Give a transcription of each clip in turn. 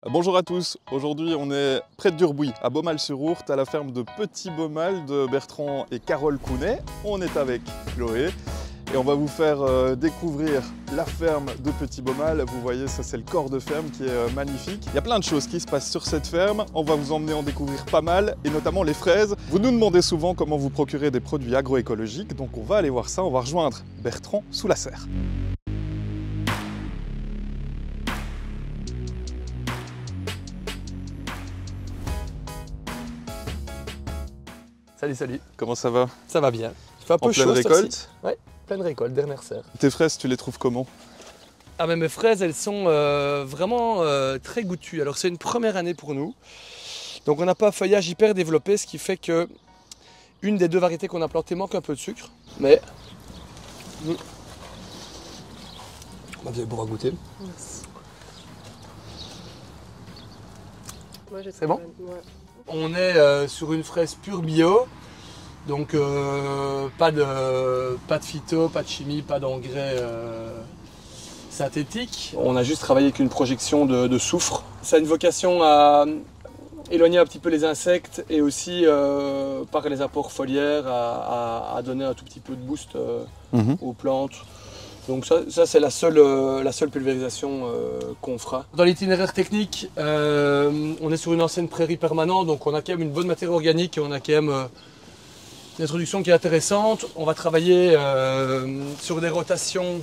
Bonjour à tous, aujourd'hui on est près de Durbuy, à Beaumal-sur-Ourthe, à la ferme de Petit Beaumal de Bertrand et Carole Counet. On est avec Chloé et on va vous faire découvrir la ferme de Petit Beaumal. Vous voyez, ça c'est le corps de ferme qui est magnifique. Il y a plein de choses qui se passent sur cette ferme, on va vous emmener en découvrir pas mal, et notamment les fraises. Vous nous demandez souvent comment vous procurer des produits agroécologiques, donc on va aller voir ça, on va rejoindre Bertrand sous la serre. Salut, salut. Comment ça va? Ça va bien. Il fait un peu En chaud. pleine récolte? Oui, pleine récolte, dernière serre. Tes fraises, tu les trouves comment? Ah mais mes fraises, elles sont vraiment très goûtues. Alors c'est une première année pour nous. Donc on n'a pas un feuillage hyper développé, ce qui fait que une des deux variétés qu'on a plantées manque un peu de sucre. Mais vous allez pouvoir goûter. C'est bon? Ouais. On est sur une fraise pure bio, donc pas de phyto, pas de chimie, pas d'engrais synthétiques. On a juste travaillé avec une projection de soufre. Ça a une vocation à éloigner un petit peu les insectes et aussi par les apports foliaires à donner un tout petit peu de boost aux plantes. Donc ça c'est la seule pulvérisation qu'on fera. Dans l'itinéraire technique, on est sur une ancienne prairie permanente, donc on a quand même une bonne matière organique et on a quand même une introduction qui est intéressante. On va travailler sur des rotations,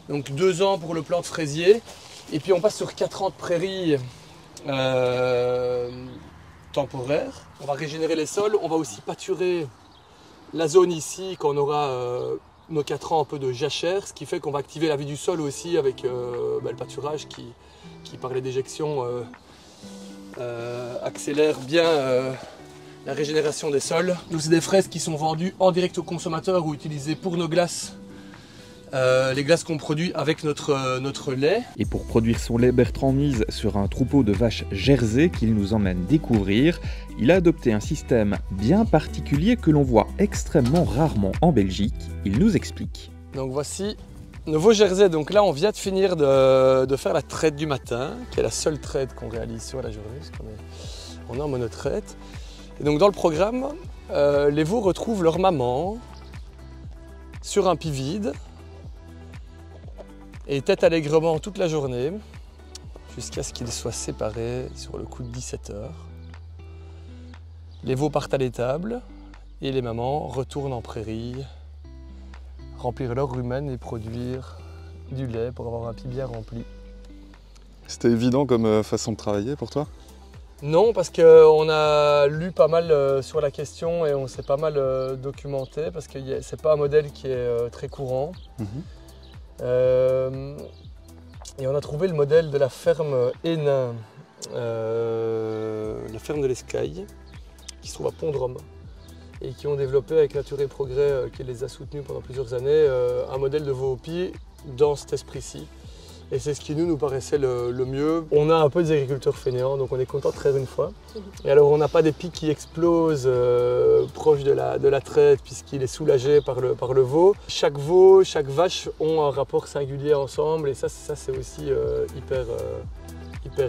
donc 2 ans pour le plant de fraisier, et puis on passe sur 4 ans de prairie temporaire. On va régénérer les sols, on va aussi pâturer la zone ici quand on aura nos 4 ans un peu de jachère, ce qui fait qu'on va activer la vie du sol aussi avec le pâturage qui par les déjections accélère bien la régénération des sols. Donc c'est des fraises qui sont vendues en direct aux consommateurs ou utilisées pour nos glaces. Les glaces qu'on produit avec notre lait. Et pour produire son lait, Bertrand mise sur un troupeau de vaches jersey qu'il nous emmène découvrir. Il a adopté un système bien particulier que l'on voit extrêmement rarement en Belgique. Il nous explique. Donc voici nos veaux jersey. Donc là on vient de finir de faire la traite du matin, qui est la seule traite qu'on réalise sur la journée, parce qu'on est en monotraite. Et donc dans le programme, les veaux retrouvent leur maman sur un pis vide et têtent allègrement toute la journée jusqu'à ce qu'ils soient séparés sur le coup de 17 h. Les veaux partent à l'étable et les mamans retournent en prairie remplir leur rumen et produire du lait pour avoir un pis bien rempli. C'était évident comme façon de travailler pour toi? Non, parce qu'on a lu pas mal sur la question et on s'est pas mal documenté parce que c'est pas un modèle qui est très courant. Et on a trouvé le modèle de la ferme Hénin, la ferme de l'Escaille, qui se trouve à Pont-de-Rome, et qui ont développé avec Nature et Progrès, qui les a soutenus pendant plusieurs années, un modèle de veau au pied dans cet esprit-ci. Et c'est ce qui nous paraissait le mieux. On a un peu des agriculteurs fainéants, donc on est content de traire une fois. Et alors on n'a pas des pics qui explosent proche de la traite, puisqu'il est soulagé par le veau. Chaque veau, chaque vache ont un rapport singulier ensemble, et ça c'est aussi hyper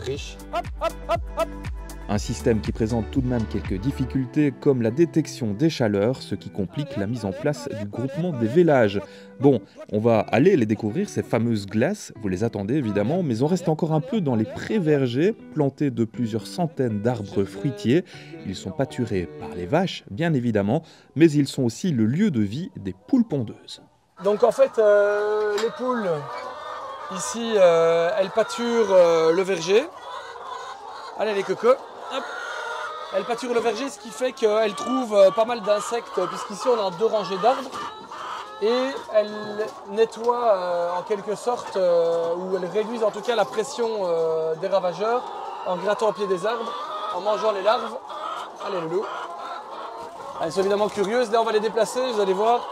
riche. Hop, hop, hop, hop. Un système qui présente tout de même quelques difficultés comme la détection des chaleurs, ce qui complique la mise en place du groupement des vélages. Bon, on va aller les découvrir, ces fameuses glaces, vous les attendez évidemment, mais on reste encore un peu dans les prés-vergers, plantés de plusieurs centaines d'arbres fruitiers. Ils sont pâturés par les vaches, bien évidemment, mais ils sont aussi le lieu de vie des poules pondeuses. Donc en fait, les poules, ici, elles pâturent le verger. Allez les cocos. Hop. Elle pâture le verger, ce qui fait qu'elle trouve pas mal d'insectes, puisqu'ici on a 2 rangées d'arbres. Et elle nettoie en quelque sorte, ou elle réduit en tout cas la pression des ravageurs en grattant au pied des arbres, en mangeant les larves. Allez loulou. Elles sont évidemment curieuses, là on va les déplacer, vous allez voir.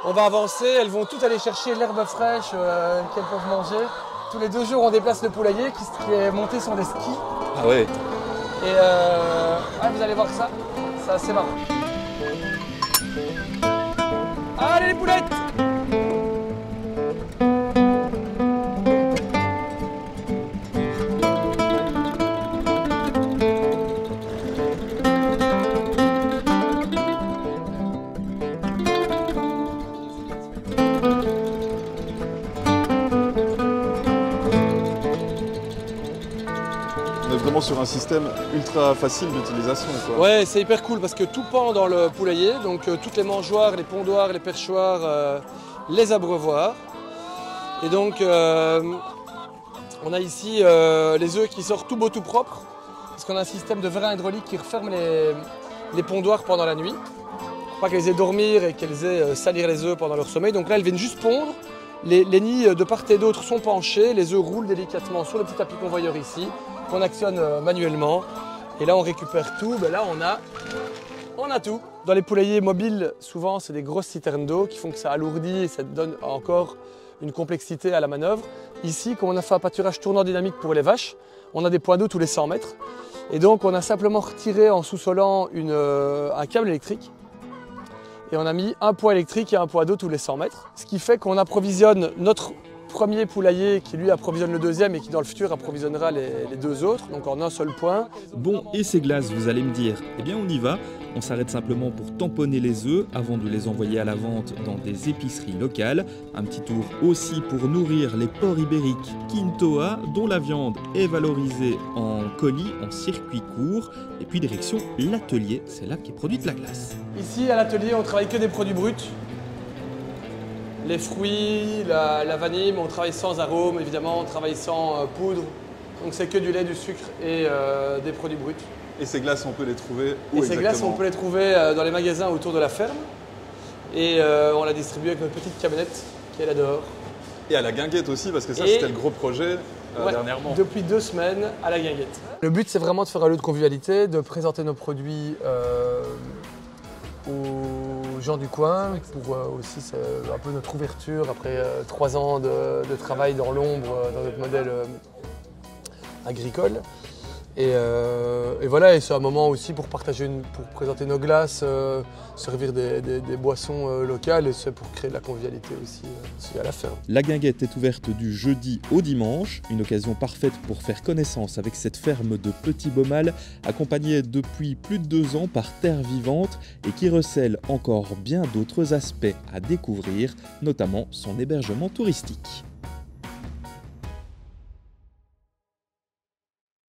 On va avancer, elles vont toutes aller chercher l'herbe fraîche qu'elles peuvent manger. Tous les 2 jours on déplace le poulailler qui est monté sur des skis. Ah ouais. Et vous allez voir ça, c'est assez marrant. Allez les poulettes! On est vraiment sur un système ultra facile d'utilisation. Ouais, c'est hyper cool parce que tout pend dans le poulailler, donc toutes les mangeoires, les pondoirs, les perchoirs, les abreuvoirs. Et donc on a ici les œufs qui sortent tout beau tout propre parce qu'on a un système de vérin hydraulique qui referme les pondoirs pendant la nuit. Pas qu'elles aient dormir et qu'elles aient salir les œufs pendant leur sommeil. Donc là, elles viennent juste pondre. Les nids de part et d'autre sont penchés. Les œufs roulent délicatement sur le petit tapis convoyeur ici, qu'on actionne manuellement. Et là, on récupère tout. Ben là, on a tout. Dans les poulaillers mobiles, souvent, c'est des grosses citernes d'eau qui font que ça alourdit et ça donne encore une complexité à la manœuvre. Ici, comme on a fait un pâturage tournant dynamique pour les vaches, on a des points d'eau tous les 100 mètres. Et donc, on a simplement retiré en sous-solant un câble électrique. Et on a mis un point électrique et un point d'eau tous les 100 mètres. Ce qui fait qu'on approvisionne notre premier poulailler qui lui approvisionne le deuxième et qui dans le futur approvisionnera les deux autres, donc en un seul point. Bon, et ces glaces, vous allez me dire, eh bien on y va. On s'arrête simplement pour tamponner les œufs avant de les envoyer à la vente dans des épiceries locales. Un petit tour aussi pour nourrir les porcs ibériques Quintoa, dont la viande est valorisée en colis, en circuit court. Et puis direction l'atelier, c'est là qu'est produite la glace. Ici à l'atelier, on travaille que des produits bruts. Les fruits, la vanille, mais on travaille sans arôme évidemment, on travaille sans poudre. Donc c'est que du lait, du sucre et des produits bruts. Et ces glaces, on peut les trouver où exactement ? Ces glaces, on peut les trouver dans les magasins autour de la ferme. Et on la distribue avec notre petite camionnette qui est là dehors. Et à la guinguette aussi, parce que ça c'était le gros projet dernièrement. Depuis 2 semaines à la guinguette. Le but c'est vraiment de faire un lieu de convivialité, de présenter nos produits aux gens du coin, pour aussi c'est un peu notre ouverture après 3 ans de travail dans l'ombre, dans notre modèle agricole. Et voilà, et c'est un moment aussi pour partager, pour présenter nos glaces, servir des boissons locales, et c'est pour créer de la convivialité aussi à la ferme. La guinguette est ouverte du jeudi au dimanche, une occasion parfaite pour faire connaissance avec cette ferme de Petit Baumal, accompagnée depuis plus de 2 ans par Terre Vivante et qui recèle encore bien d'autres aspects à découvrir, notamment son hébergement touristique.